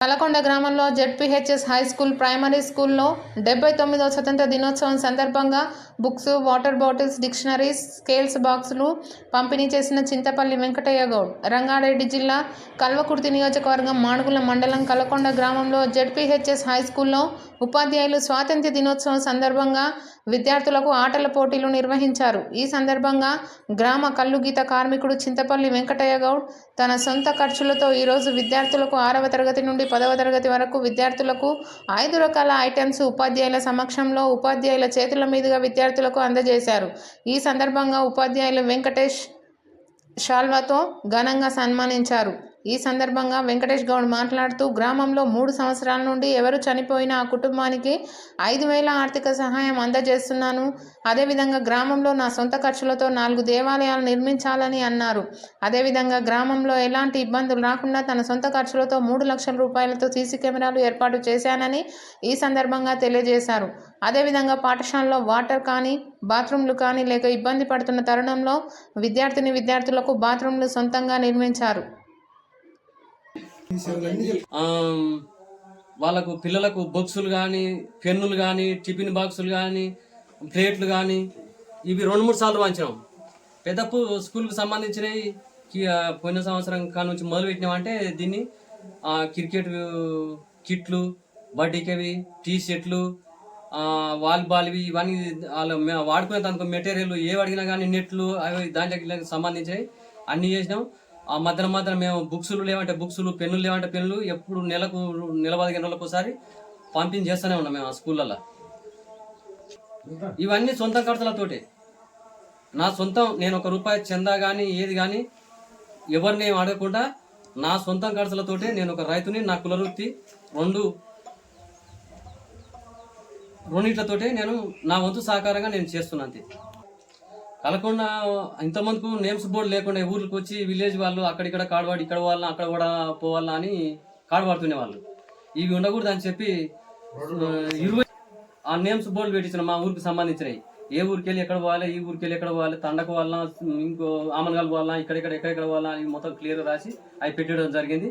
కలకొండ గ్రామంలో ZPHS high school primary స్కూల్లో 79వ స్వతంత్ర దినోత్సవం సందర్భంగా books, water bottles, dictionaries, scales బాక్సులు పంపిణీ చేసిన చింతపల్లి వెంకటయ్య గౌడ్. రంగారెడ్డి జిల్లా కల్వకుర్తి నియోజకవర్గం మాడుగుల మండలం కలకొండ గ్రామంలో జెడ్పీహెచ్ఎస్ హై స్కూల్లో ఉపాధ్యాయులు స్వాతంత్ర్య దినోత్సవం సందర్భంగా విద్యార్థులకు ఆటల పోటీలు నిర్వహించారు. ఈ సందర్భంగా గ్రామ కల్లుగీత కార్మికుడు చింతపల్లి వెంకటయ్య గౌడ్ తన సొంత ఖర్చులతో ఈరోజు విద్యార్థులకు 6వ తరగతి నుండి 10వ తరగతి వరకు విద్యార్థులకు 5 రకాల ఐటమ్స్ ఉపాధ్యాయుల సమక్షంలో ఉపాధ్యాయుల చేతుల మీదుగా విద్యార్థులకు అందజేశారు. ఈ సందర్భంగా ఉపాధ్యాయులు వెంకటేష్ షాల్వాతో ఘనంగా సన్మానించారు. ఈ సందర్భంగా వెంకటేష్ గౌడ్ మాట్లాడుతూ గ్రామంలో 3 సంవత్సరాల నుండి ఎవరు చనిపోయినా ఆ కుటుంబానికి 5,000 ఆర్థిక సహాయం అందజేస్తున్నాను. అదేవిధంగా గ్రామంలో నా సొంత ఖర్చులతో 4 దేవాలయాలు నిర్మించాలని అన్నారు. అదేవిధంగా గ్రామంలో ఎలాంటి ఇబ్బందులు రాకుండా తన సొంత ఖర్చులతో 3 లక్షల రూపాయలతో సీసీ కెమెరాలు ఏర్పాటు చేశానని ఈ సందర్భంగా తెలియజేశారు. అదేవిధంగా పాఠశాలలో వాటర్ కానీ, బాత్రూంలు కానీ లేక ఇబ్బంది పడుతున్న తరుణంలో విద్యార్థులకు బాత్రూంలు సొంతంగా నిర్మించారు. వాళ్ళకు పిల్లలకు బుక్సులు కానీ, పెన్నులు కానీ, టిఫిన్ బాక్సులు కానీ, ప్లేట్లు కానీ ఇవి 2-3 సార్లు వాంచినాం. పెద్ద స్కూల్కి సంబంధించినవి పోయిన సంవత్సరం కాడ నుంచి మొదలు పెట్టినామంటే దీన్ని క్రికెట్ కిట్లు, బడ్డీకవి, టీ షర్ట్లు, వాలీబాల్వి ఇవన్నీ వాళ్ళు వాడుకునే దానికి మెటీరియల్ ఏవి అడిగినా కానీ నెట్లు అవి దాంట్లోకి సంబంధించినవి అన్నీ చేసినాం. ఆ మధ్యన మేము బుక్సులు లేవంటే బుక్సులు, పెన్నులు లేవంటే పెన్నులు ఎప్పుడు నెలకు 15 రోజులకు ఒకసారి పంపిణీ చేస్తూనే ఉన్నాం మేము ఆ స్కూళ్ళల్లో. ఇవన్నీ సొంత ఖర్చులతోటే. నా సొంతం నేను 1 రూపాయి చందా కానీ ఏది కానీ ఎవరిని అడగకుండా నా సొంత ఖర్చులతోటే నేను ఒక రైతుని, నా కులవృత్తి రెండిట్లతోటే నేను నా వంతు సహకారంగా నేను చేస్తున్నా అంతే. కలకొండ ఇంతమందికి నేమ్స్ బోర్డు లేకుండా ఊర్లకు వచ్చి విలేజ్ వాళ్ళు అక్కడిక్కడ కాడవాడి ఇక్కడ వాళ్ళ అక్కడ కూడా పోవాలా అని కాడవాడుతునే వాళ్ళు. ఇవి ఉండకూడదు అని చెప్పి 20 ఆ నేమ్స్ బోర్డులు పెట్టించిన మా ఊరికి సంబంధించినవి. ఏ ఊరికి వెళ్ళి ఎక్కడ పోవాలి, ఈ ఊరికి వెళ్ళి ఎక్కడ పోవాలి, తండకు వాళ్ళ, ఇంకో ఆమనగాలు పోవాలా, ఎక్కడెక్కడ పోవాలా అని మొత్తం క్లియర్గా రాసి అవి పెట్టడం జరిగింది.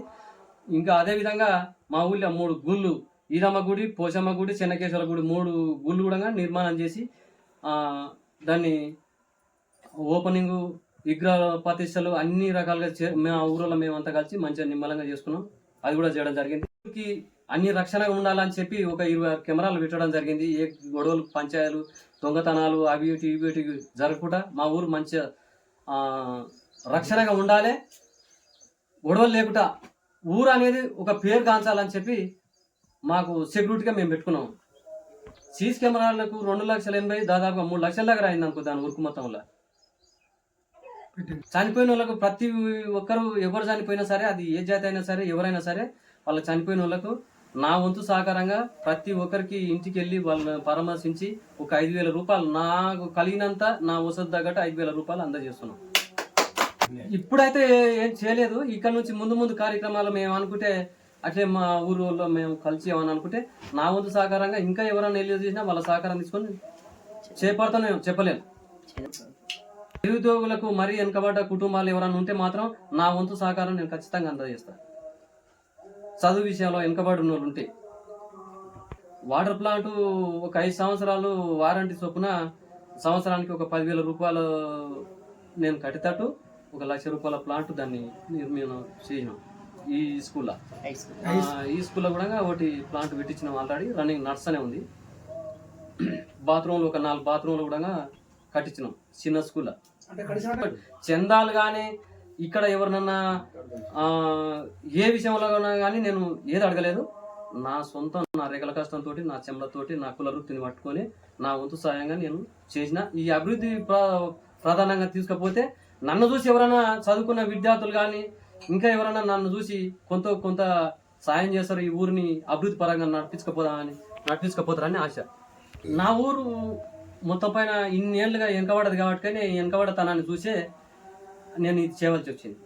ఇంకా అదేవిధంగా మా ఊళ్ళో 3 గుళ్ళు, ఈరమ్మ గుడి, పోచమ్మ గుడి, చెన్నకేశ్వర గుడి 3 గుళ్ళు కూడా నిర్మాణం చేసి దాన్ని ఓపెనింగ్, విగ్రహ ప్రతిష్టలు అన్ని రకాలుగా మేము ఆ ఊరిలో మేమంతా కలిసి మంచిగా నిమ్మలంగా చేసుకున్నాం. అది కూడా చేయడం జరిగింది. ఊరికి అన్ని రక్షణగా ఉండాలని చెప్పి ఒక 26 కెమెరాలు పెట్టడం జరిగింది. ఏ గొడవలు, పంచాయలు, దొంగతనాలు అవి ఇవి జరగకుండా మా ఊరు మంచిగా రక్షణగా ఉండాలి, గొడవలు లేకుండా ఊరు అనేది ఒక పేరు కాంచాలని చెప్పి మాకు సెక్యూరిటీగా మేము పెట్టుకున్నాం. సీసీ కెమెరాలకు 2,80,000 దాదాపుగా 3 లక్షల దగ్గర అయింది అనుకో దాని ఊరికి మొత్తంలో. చనిపోయిన వాళ్ళకు ప్రతి ఒక్కరు ఎవరు చనిపోయినా సరే, అది ఏ జాతి అయినా సరే, ఎవరైనా సరే, వాళ్ళ చనిపోయిన వాళ్ళకు నా వంతు సహకారంగా ప్రతి ఒక్కరికి ఇంటికి వెళ్ళి వాళ్ళని పరామర్శించి ఒక 5,000 రూపాయలు నాకు కలిగినంత నా వసతి తగ్గట్టు 5,000 రూపాయలు అందజేస్తున్నాం. ఇప్పుడైతే ఏం చేయలేదు. ఇక్కడ నుంచి ముందు కార్యక్రమాలు మేము అనుకుంటే అట్లే మా ఊళ్ళో మేము కలిసి ఏమని అనుకుంటే నా వంతు సహకారంగా ఇంకా ఎవరైనా వెళ్ళి చేసినా వాళ్ళ సహకారం తీసుకొని చేపడతానే చెప్పలేను. నిరుద్యోగులకు మరీ వెనుకబడ్డ కుటుంబాలు ఎవరైనా ఉంటే మాత్రం నా వంతు సహకారం నేను ఖచ్చితంగా అందజేస్తాను. చదువు విషయంలో వెనుకబడి ఉన్న వాళ్ళు ఉంటే వాటర్ ప్లాంట్ ఒక 5 సంవత్సరాలు వారంటీ చొప్పున సంవత్సరానికి ఒక 10,000 రూపాయలు నేను కట్టేటట్టు 1,00,000 రూపాయల ప్లాంట్ దాన్ని నిర్మాణం చేసినాం ఈ స్కూల్లో. ఈ స్కూల్లో కూడా ఒకటి ప్లాంట్ పెట్టించినాం, ఆల్రెడీ రన్నింగ్ నడుస్తూనే ఉంది. బాత్రూమ్లు ఒక 4 బాత్రూమ్లు కూడా కట్టించినాం చిన్న స్కూల్లో. చందాలు కానీ ఇక్కడ ఎవరినన్నా ఏ విషయంలో కానీ నేను ఏది అడగలేదు. నా సొంతం నా రేఖల కష్టంతో, నా చెమలతోటి, నా కుల వృత్తిని పట్టుకొని నా వంతు సాయంగా నేను చేసిన ఈ అభివృద్ధి ప్రధానంగా తీసుకపోతే నన్ను చూసి ఎవరైనా చదువుకున్న విద్యార్థులు కానీ ఇంకా ఎవరైనా నన్ను చూసి కొంత సాయం చేస్తారు, ఈ ఊరిని అభివృద్ధి పరంగా నడిపించకపోతారని ఆశ. నా ఊరు మొత్తం పైన ఇన్నేళ్లుగా వెనకబడదు కాబట్టి వెనకబడతనాన్ని చూసే నేను ఇది చేయవలసి వచ్చింది.